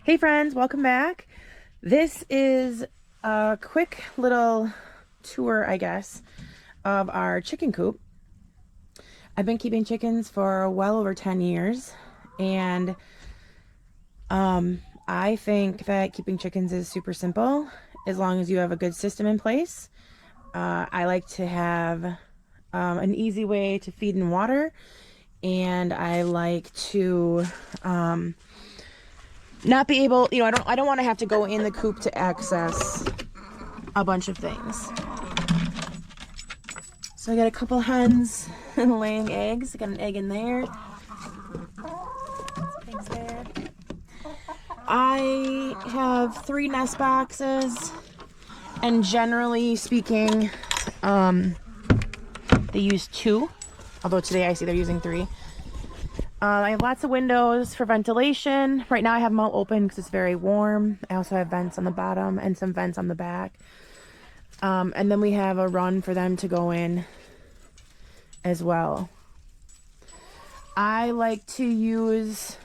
Hey friends, welcome back. This is a quick little tour, I guess, of our chicken coop. I've been keeping chickens for well over 10 years, and I think that keeping chickens is super simple as long as you have a good system in place. I like to have an easy way to feed and water, and I like to not be able, I don't want to have to go in the coop to access a bunch of things. So I got a couple hens laying eggs. I got an egg in there. Some eggs there. I have 3 nest boxes, and generally speaking, they use 2, although today I see they're using 3. I have lots of windows for ventilation. Right now I have them all open because it's very warm. I also have vents on the bottom and some vents on the back. And then we have a run for them to go in as well. I like to use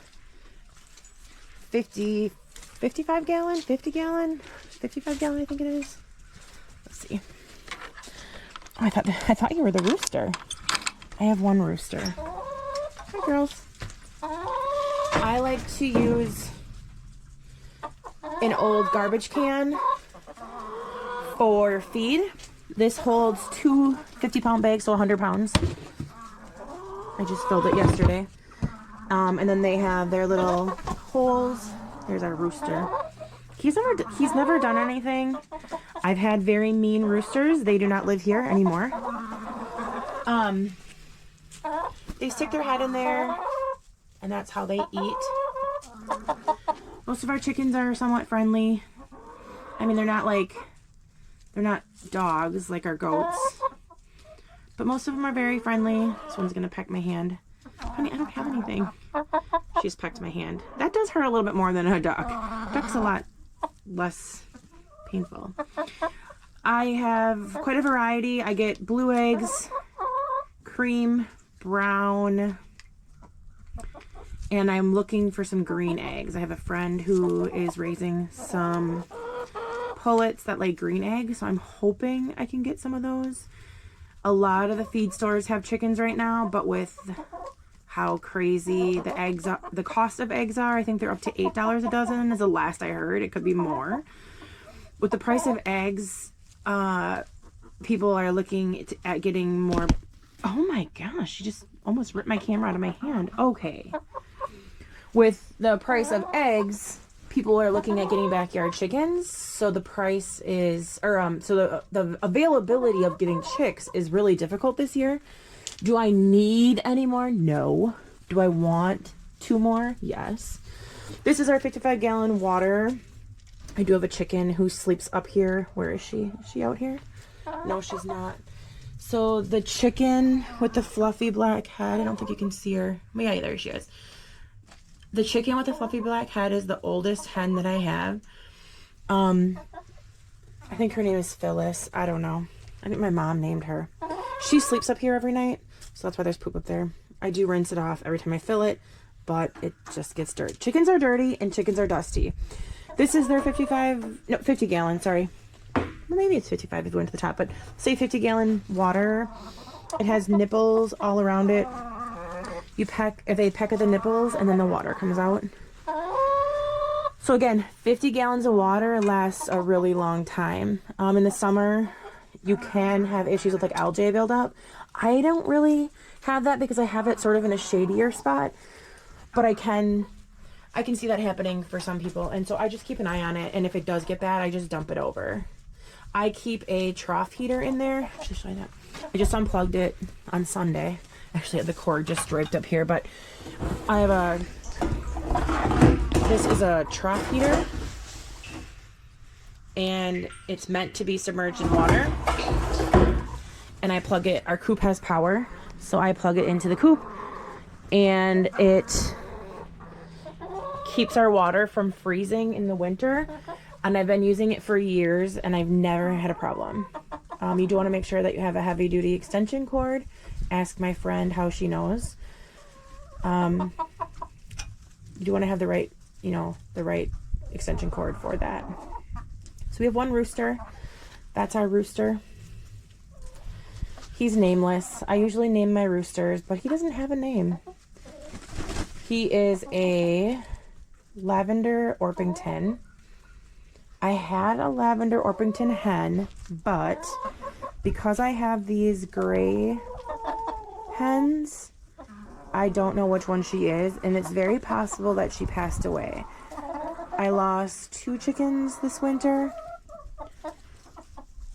55 gallon I think it is. Let's see. Oh, I thought you were the rooster. I have 1 rooster. Hi, girls. I like to use an old garbage can for feed. This holds 2 50-pound bags, so 100 pounds. I just filled it yesterday. And then they have their little holes. There's our rooster. He's never done anything. I've had very mean roosters. They do not live here anymore. They stick their head in there, and that's how they eat. Most of our chickens are somewhat friendly. I mean, they're not dogs like our goats, but most of them are very friendly. This one's gonna peck my hand. Honey, I don't have anything. She's pecked my hand. That does hurt a little bit more than a duck. Duck's a lot less painful. I have quite a variety. I get blue eggs, cream, brown, and I'm looking for some green eggs. I have a friend who is raising some pullets that lay green eggs, so I'm hoping I can get some of those. A lot of the feed stores have chickens right now, but with how crazy the cost of eggs are, I think they're up to $8 a dozen is the last I heard. It could be more. With the price of eggs, people are looking at getting more. Oh my gosh, she just almost ripped my camera out of my hand. Okay. With the price of eggs, people are looking at getting backyard chickens. So the price is, so the availability of getting chicks is really difficult this year. Do I need any more? No. Do I want 2 more? Yes. This is our 55-gallon water. I do have a chicken who sleeps up here. Where is she? Is she out here? No, she's not. So the chicken with the fluffy black head, I don't think you can see her. Yeah, there she is. The chicken with the fluffy black head is the oldest hen that I have. I think her name is Phyllis. I don't know. I think my mom named her. She sleeps up here every night, so that's why there's poop up there. I do rinse it off every time I fill it, but it just gets dirty. Chickens are dirty and chickens are dusty. This is their 50 gallon, sorry. Well, maybe it's 55 if we went to the top, but say 50-gallon water. It has nipples all around it. They peck at the nipples, and then the water comes out. So again, 50 gallons of water lasts a really long time. In the summer, you can have issues with like algae buildup. I don't really have that because I have it sort of in a shadier spot, but I can see that happening for some people, and so I just keep an eye on it, and if it does get bad, I just dump it over. I keep a trough heater in there. Actually, show you that. I just unplugged it on Sunday. Actually, I had the cord just draped up here, but I have this is a trough heater, and it's meant to be submerged in water. And I plug it, our coop has power, so I plug it into the coop, and it keeps our water from freezing in the winter. And I've been using it for years, and I've never had a problem. You do want to make sure that you have a heavy-duty extension cord. Ask my friend how she knows. You do want to have the right extension cord for that. So we have one rooster. That's our rooster. He's nameless. I usually name my roosters, but he doesn't have a name. He is a lavender Orpington. I had a lavender Orpington hen, but because I have these gray hens, I don't know which one she is, and it's very possible that she passed away. I lost 2 chickens this winter,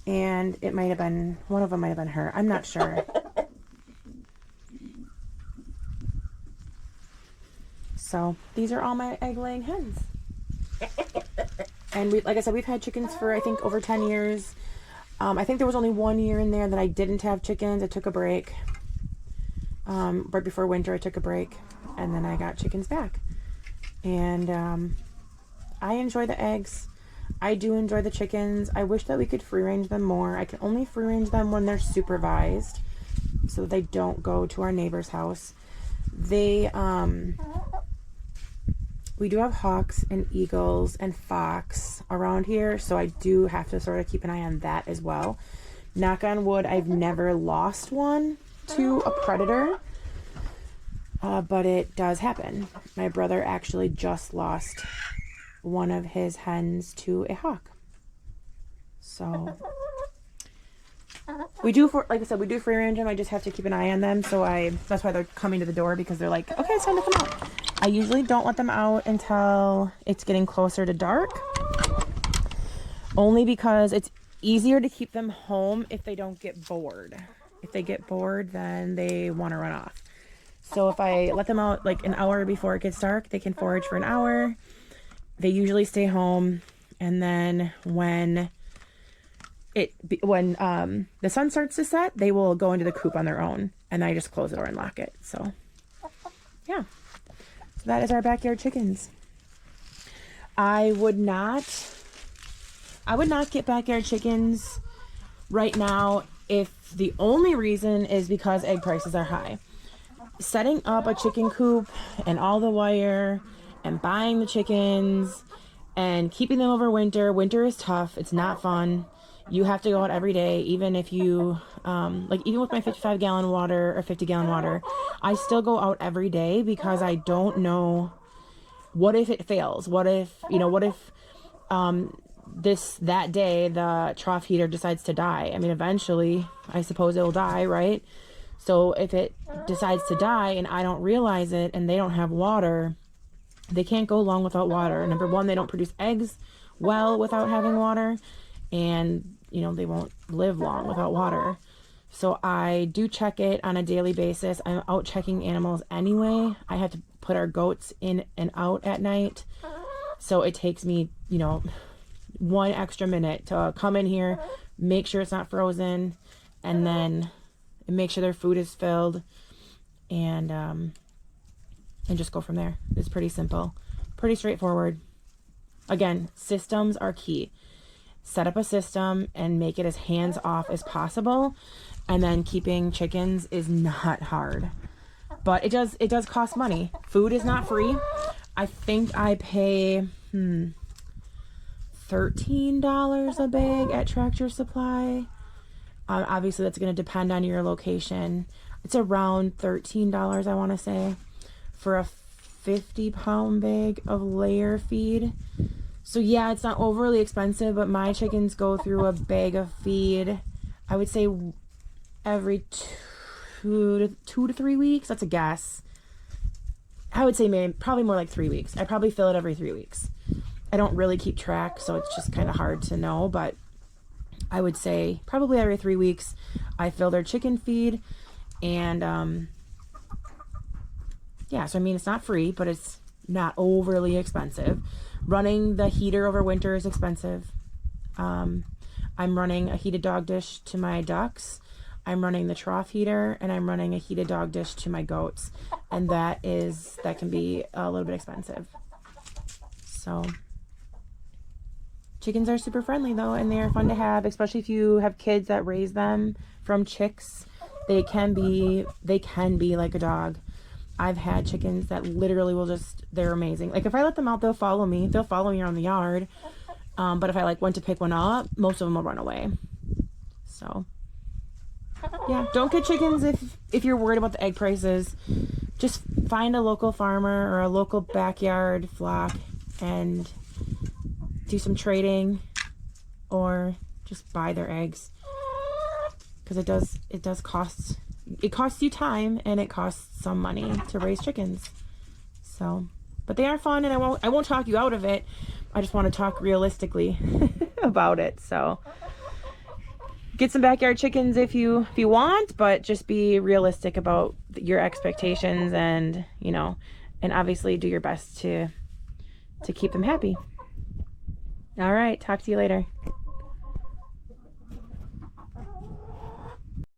and it might have been, one of them might have been her. I'm not sure. So these are all my egg-laying hens. And we, like I said, we've had chickens for, I think, over 10 years. I think there was only 1 year in there that I didn't have chickens. I took a break. Right before winter, I took a break, and then I got chickens back. And I enjoy the eggs. I do enjoy the chickens. I wish that we could free range them more. I can only free range them when they're supervised, so that they don't go to our neighbor's house. They, we do have hawks and eagles and fox around here, so I do have to sort of keep an eye on that as well. Knock on wood, I've never lost one to a predator, but it does happen. My brother actually just lost one of his hens to a hawk. So we do, like I said, we do free range them. I just have to keep an eye on them. So that's why they're coming to the door, because they're like, okay, it's time to come out. I usually don't let them out until it's getting closer to dark, only because it's easier to keep them home if they don't get bored. If they get bored, then they want to run off. So if I let them out like an hour before it gets dark, they can forage for an hour. They usually stay home, and then when the sun starts to set, they will go into the coop on their own, and I just close the door and lock it. So yeah, so that is our backyard chickens. I would not get backyard chickens right now if the only reason is because egg prices are high. Setting up a chicken coop and all the wire and buying the chickens and keeping them over winter. Winter is tough. It's not fun. You have to go out every day, even if you, like even with my 55-gallon water or 50-gallon water, I still go out every day because I don't know what if it fails. What if that day the trough heater decides to die. I mean, eventually, I suppose it'll die, right? So if it decides to die and I don't realize it and they don't have water, they can't go long without water. Number one, they don't produce eggs well without having water, and they won't live long without water. So I do check it on a daily basis. I'm out checking animals anyway. I have to put our goats in and out at night, so it takes me 1 extra minute to come in here, make sure it's not frozen, and then make sure their food is filled, and just go from there. It's pretty simple, pretty straightforward. Again, systems are key. Set up a system and make it as hands-off as possible, and then keeping chickens is not hard, but it does cost money. Food is not free. I think I pay $13 a bag at Tractor Supply. Obviously that's going to depend on your location. It's around $13, I want to say, for a 50-pound bag of layer feed. So yeah, it's not overly expensive, but my chickens go through a bag of feed, I would say every 2 to 3 weeks. That's a guess. I would say probably more like 3 weeks. I probably fill it every 3 weeks. I don't really keep track, so it's just kind of hard to know, but I would say probably every 3 weeks I fill their chicken feed. And yeah, so I mean, it's not free, but it's not overly expensive. Running the heater over winter is expensive. I'm running a heated dog dish to my ducks. I'm running the trough heater, and I'm running a heated dog dish to my goats, and that can be a little bit expensive. So chickens are super friendly though, and they're fun to have, especially if you have kids that raise them from chicks. They can be like a dog. I've had chickens that literally will just, they're amazing. Like if I let them out, they'll follow me. They'll follow me around the yard. But if I like went to pick one up, most of them will run away. So yeah, don't get chickens if you're worried about the egg prices. Just find a local farmer or a local backyard flock and do some trading, or just buy their eggs, because it does cost, it costs you time and it costs some money to raise chickens. So, but they are fun, and I won't talk you out of it. I just want to talk realistically about it. So get some backyard chickens if you want, but just be realistic about your expectations, and you know, and obviously do your best to keep them happy. All right, talk to you later.